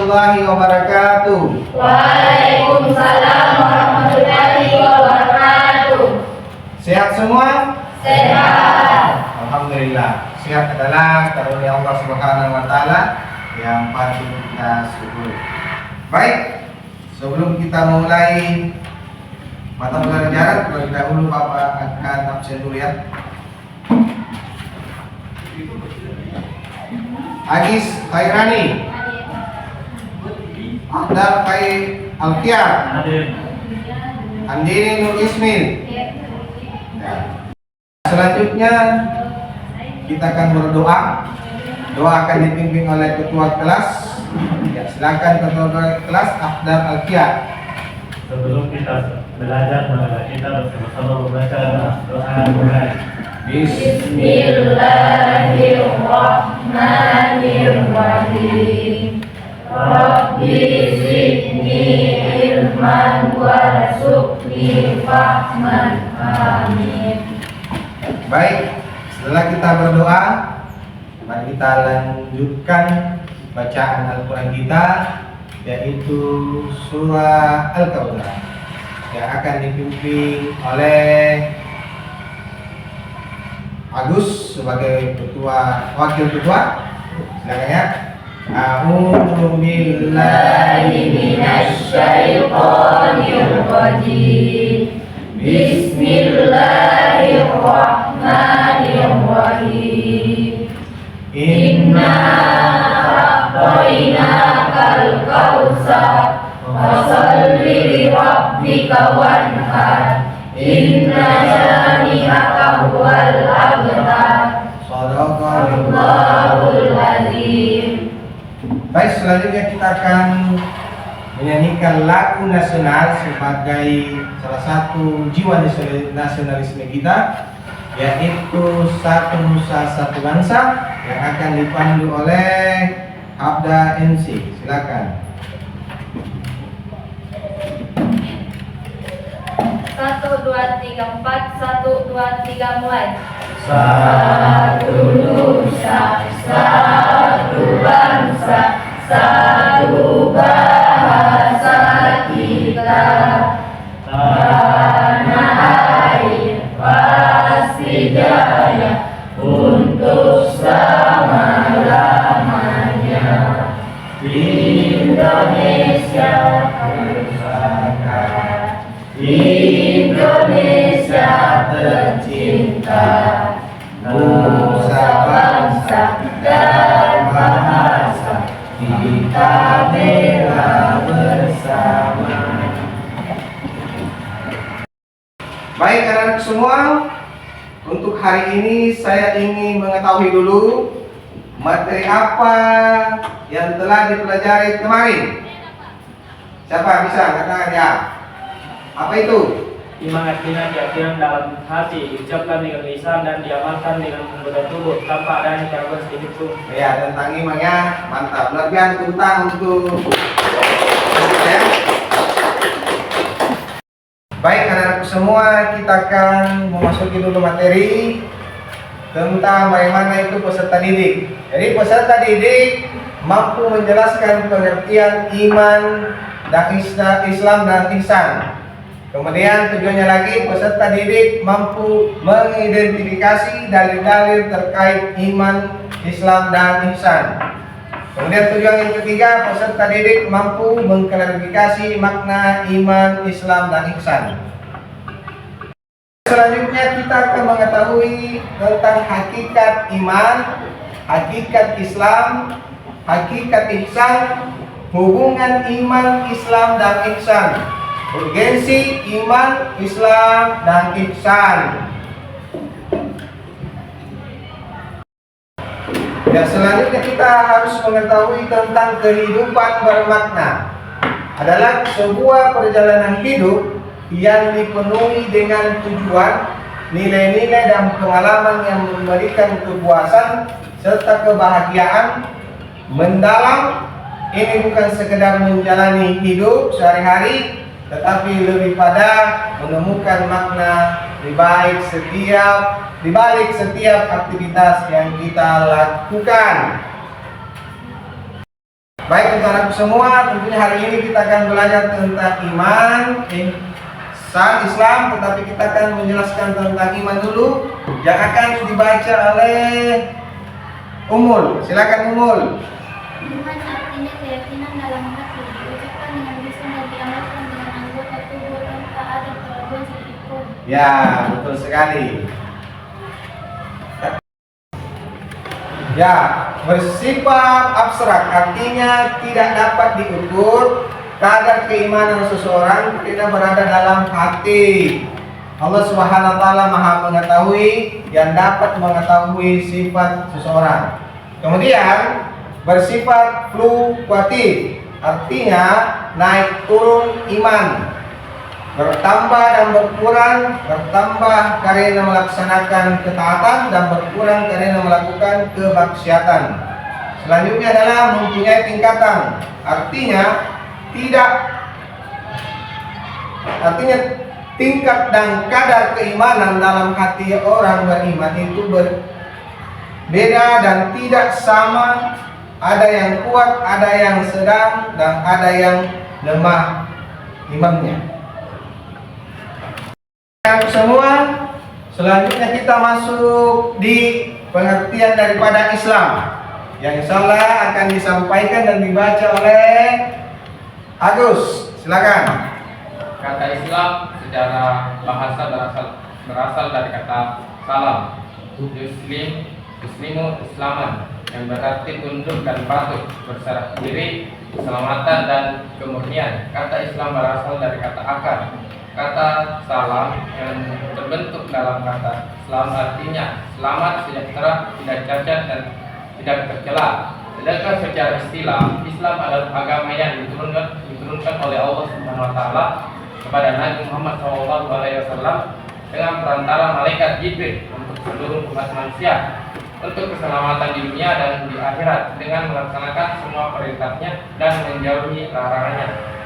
warahmatullahi wabarakatuh. Waalaikumsalam warahmatullahi wabarakatuh. Sehat semua? Sehat. Alhamdulillah. Sehat adalah karunia Allah Subhanahu wa taala yang patut kita syukuri. Baik, sebelum kita mulai mata pelajaran, terlebih dahulu Bapak akan absen dulu ya. Agis Khairani, Adar Kai Alkiar, Andini Nur Ismail. Ya. Selanjutnya kita akan berdoa. Doa akan dipimpin oleh ketua kelas. Ya, silakan ketua kelas Adar Alkiar. Sebelum kita belajar, kita bersama-sama membaca doa mulai. Bismillahirrahmanirrahim. Rabbi zidni ilman warzuqni fahman. Amin. Baik, setelah kita berdoa, mari kita lanjutkan bacaan Al-Quran kita, yaitu surah Al-Kautsar yang akan dipimpin oleh Agus sebagai wakil ketua. Silakan ya. A'udzu billahi minasyaitonir rajim. Bismillahirrahmanirrahim. Inna a'tainakal kautsar fasholli li rabbika wanhar. Inna syani'aka huwal abtar. Shadaqallahul azim. Baik, selanjutnya kita akan menyanyikan lagu nasional sebagai salah satu jiwa nasionalisme kita, yaitu Satu Nusa Satu Bangsa yang akan dipandu oleh Abda MC. Silakan. 1, 2, 3, 4. 1, 2, 3 mulai. Satu Nusa, satu bangsa, satu bahasa kita. Tanah air pasti jaya untuk selama-lamanya. Indonesia pusaka, Indonesia tercinta, nusa bangsa dan bahasa kita bela bersama. Baik anak-anak semua, untuk hari ini saya ingin mengetahui dulu materi apa yang telah dipelajari kemarin. Siapa bisa katakan ya? Apa itu? Imanatina keyakinan dalam hati, diucapkan dengan lisan dan diamalkan dengan anggota tubuh tanpa adanya gangguan sedikit pun. Ya, tentang imannya mantap. Luar biasa tentang untuk ya. Baik anak-anak semua, kita akan memasuki dulu materi tentang bagaimana itu peserta didik. Jadi peserta didik mampu menjelaskan pengertian iman dan Islam dan ihsan. Kemudian tujuannya lagi, peserta didik mampu mengidentifikasi dalil-dalil terkait iman, Islam dan ihsan. Kemudian tujuan yang ketiga, peserta didik mampu mengklarifikasi makna iman, Islam dan ihsan. Selanjutnya kita akan mengetahui tentang hakikat iman, hakikat Islam, hakikat ihsan, hubungan iman, Islam dan ihsan, urgensi iman, Islam dan ihsan. Ya, selanjutnya kita harus mengetahui tentang kehidupan bermakna. Adalah sebuah perjalanan hidup yang dipenuhi dengan tujuan, nilai-nilai dan pengalaman yang memberikan kepuasan serta kebahagiaan mendalam. Ini bukan sekedar menjalani hidup sehari-hari, tetapi lebih pada menemukan makna di balik setiap aktivitas yang kita lakukan. Baik untuk anakku semua, tentunya hari ini kita akan belajar tentang iman, ihsan, Islam, tetapi kita akan menjelaskan tentang iman dulu yang akan dibaca oleh Umul. Silakan Umul. Iman artinya keyakinan dalam hati, diucapkan dengan lisan dan diamalkan dengan anggota tubuh tanpa ada keraguan sedikitpun. Ya, betul sekali. Ya, bersifat abstrak artinya tidak dapat diukur. Kadar keimanan seseorang tidak berada dalam hati. Allah Subhanahu wa taala Maha mengetahui yang dapat mengetahui sifat seseorang. Kemudian bersifat fluktuatif artinya naik turun iman. Bertambah dan berkurang, bertambah karena melaksanakan ketaatan dan berkurang karena melakukan kemaksiatan. Selanjutnya adalah mempunyai tingkatan, artinya tingkat dan kadar keimanan dalam hati orang beriman itu berbeda dan tidak sama. Ada yang kuat, ada yang sedang, dan ada yang lemah imannya. Semua, selanjutnya kita masuk di pengertian daripada Islam yang insyaallah akan disampaikan dan dibaca oleh Agus. Silakan. Kata Islam secara bahasa berasal dari kata salam, muslimu islaman, yang berarti tunduk dan patuh, berserah diri, keselamatan dan kemurnian. Kata Islam berasal dari kata akar. Kata salam yang terbentuk dalam kata Islam artinya selamat, sejahtera, tidak cacat dan tidak tercela. Sedangkan secara istilah, Islam adalah agama yang diturunkan oleh Allah Subhanahu wa taala kepada Nabi Muhammad SAW dengan perantara malaikat Jibril untuk seluruh umat manusia, untuk keselamatan di dunia dan di akhirat dengan melaksanakan semua perintahnya dan menjauhi larangannya.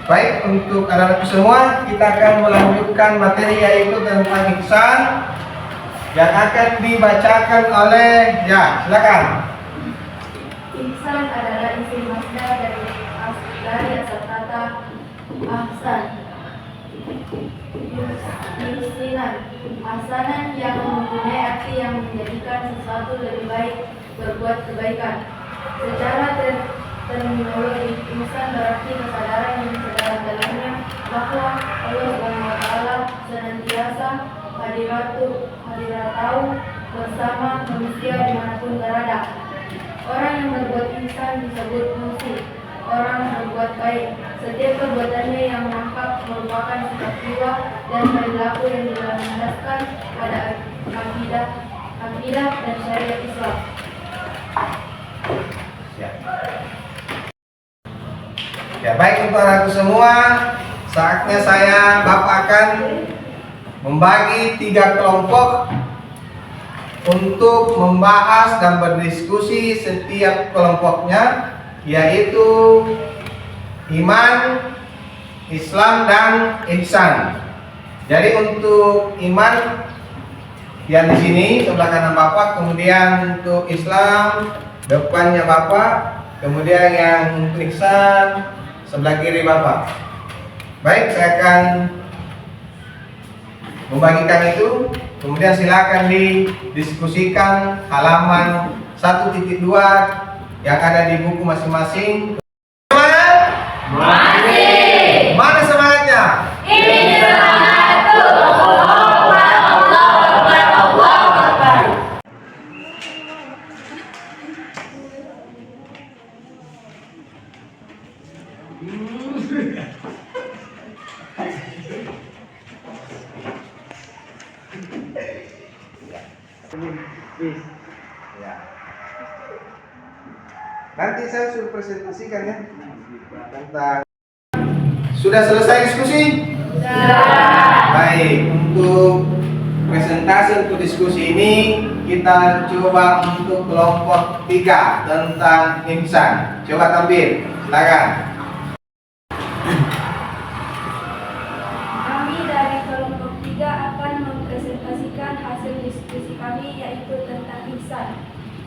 Baik, untuk anak-anak semua, kita akan melanjutkan materi yaitu tentang ihsan yang akan dibacakan oleh, ya, silakan. Ihsan adalah isim masdar dari asal kata ahsan. Yuhsinan, ahsanan yang mempunyai arti yang menjadikan sesuatu lebih baik, berbuat kebaikan. Secara terminologi, ihsan berarti kesadaran yang sedalam-dalamnya bahwa Allah Subhanahu wa taala senantiasa hadiratau bersama manusia dimanapun berada. Orang yang berbuat ihsan disebut muhsin, orang berbuat baik. Setiap perbuatannya yang nampak merupakan sikap jiwa dan perilaku yang dilandaskan pada akidah dan syariat Islam. Ya, baik untuk anakku semua, saatnya Bapak akan membagi 3 kelompok untuk membahas dan berdiskusi setiap kelompoknya, yaitu iman, Islam, dan ihsan. Jadi untuk iman yang di sini sebelah kanan Bapak, kemudian untuk Islam depannya Bapak, kemudian yang untuk ihsan sebelah kiri Bapak. Baik, saya akan membagikan itu. Kemudian silakan didiskusikan halaman 1.2 yang ada di buku masing-masing. Semangat? Masih. Mana semangatnya? Ini semangatku. Allahu Akbar. Ya. Nanti saya suruh presentasikan ya tentang. Sudah selesai diskusi? Baik, untuk presentasi untuk diskusi ini kita coba untuk kelompok 3 tentang ihsan. Coba tampil, silakan. Kami dari kelompok 3 akan mempresentasikan hasil diskusi kami yaitu tentang ihsan.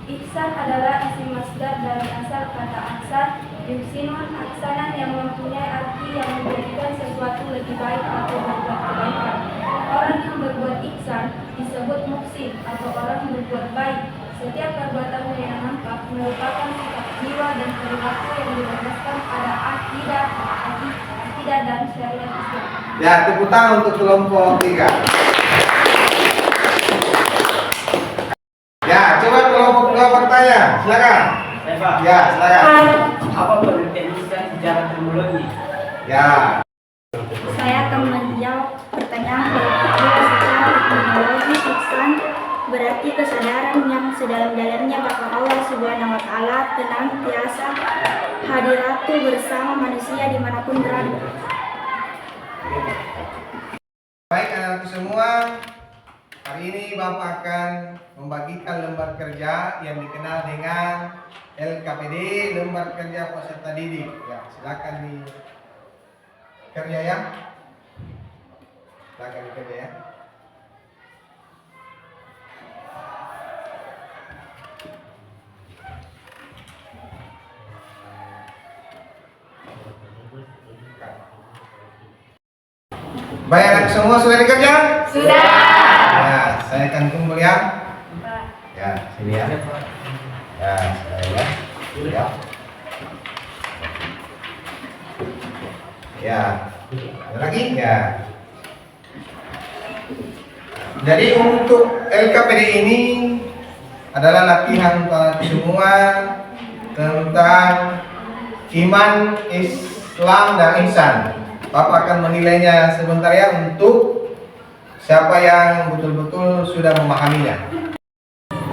Ihsan adalah isim masdar dari asal kata ahsan, yuhsinun, ahsanan yang mempunyai arti yang menjadikan sesuatu lebih baik atau berbuat kebaikan. Orang yang berbuat ihsan disebut muhsin atau orang yang berbuat baik. Setiap perbuatan yang nampak merupakan sikap jiwa dan perilaku yang didasarkan pada akidah dan syariat Islam. Ya, tepuk tangan untuk kelompok 3. Ya, coba kelompok 2 bertanya. Silakan. Saya Pak, Ya, silakan. apa penelitian ihsan secara terminologi? Ya. Saya akan menjawab pertanyaan apabila secara terminologi ihsan berarti kesadaran yang sedalam-dalamnya bahwa Allah Subhanahu wa taala senantiasa hadiratu bersama manusia dimanapun berada. Baik anak-anakku semua, hari ini Bapak akan membagikan lembar kerja yang dikenal dengan LKPD, lembar kerja peserta didik. Ya, silakan dikerja ya. Silakan dikerja ya. Baik anak semua sudah dikerja? Sudah. Ya, saya akan tunggu ya. Ya, sini ya. Ya, saya ya. Ya. Ada lagi? Ya. Jadi untuk LKPD ini adalah latihan para semua tentang iman, Islam, dan ihsan. Bapak akan menilainya sebentar ya untuk siapa yang betul-betul sudah memahaminya.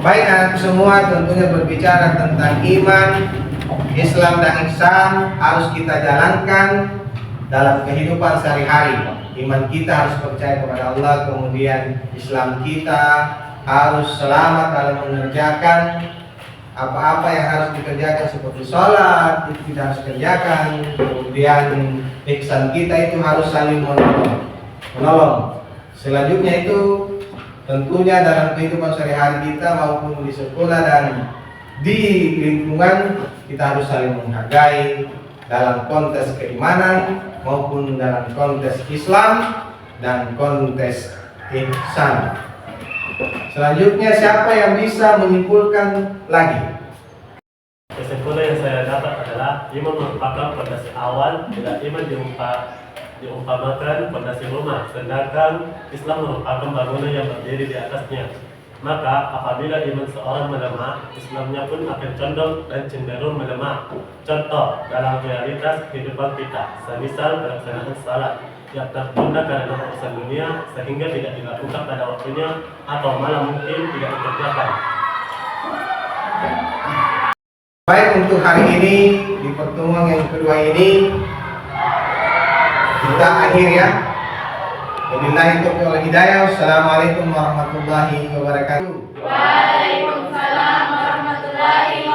Baik anak semua, tentunya berbicara tentang iman, Islam, dan ihsan harus kita jalankan dalam kehidupan sehari-hari. Iman kita harus percaya kepada Allah, kemudian Islam kita harus selamat dalam mengerjakan apa-apa yang harus dikerjakan seperti sholat, itu kita harus kerjakan. Kemudian ihsan kita itu harus saling menolong. Selanjutnya itu tentunya dalam kehidupan sehari-hari kita maupun di sekolah dan di lingkungan kita harus saling menghargai dalam konteks keimanan maupun dalam konteks Islam dan konteks ihsan. Selanjutnya siapa yang bisa menyimpulkan lagi? Kesimpulan yang saya dapat adalah iman merupakan fondasi awal bila iman diumpamakan fondasi rumah, sedangkan Islam merupakan bangunan yang berdiri di atasnya. Maka apabila iman seorang melemah, Islamnya pun akan condong dan cenderung melemah. Contoh dalam realitas kehidupan kita, semisal pelaksanaan salat yang tertunda karena urusan dunia sehingga tidak dilakukan pada waktunya atau malah mungkin tidak dikerjakan. Baik, untuk hari ini di pertemuan yang kedua ini kita akhir ya. Wabillahi taufiq wal hidayah. Wassalamualaikum warahmatullahi wabarakatuh. Waalaikumsalam warahmatullahi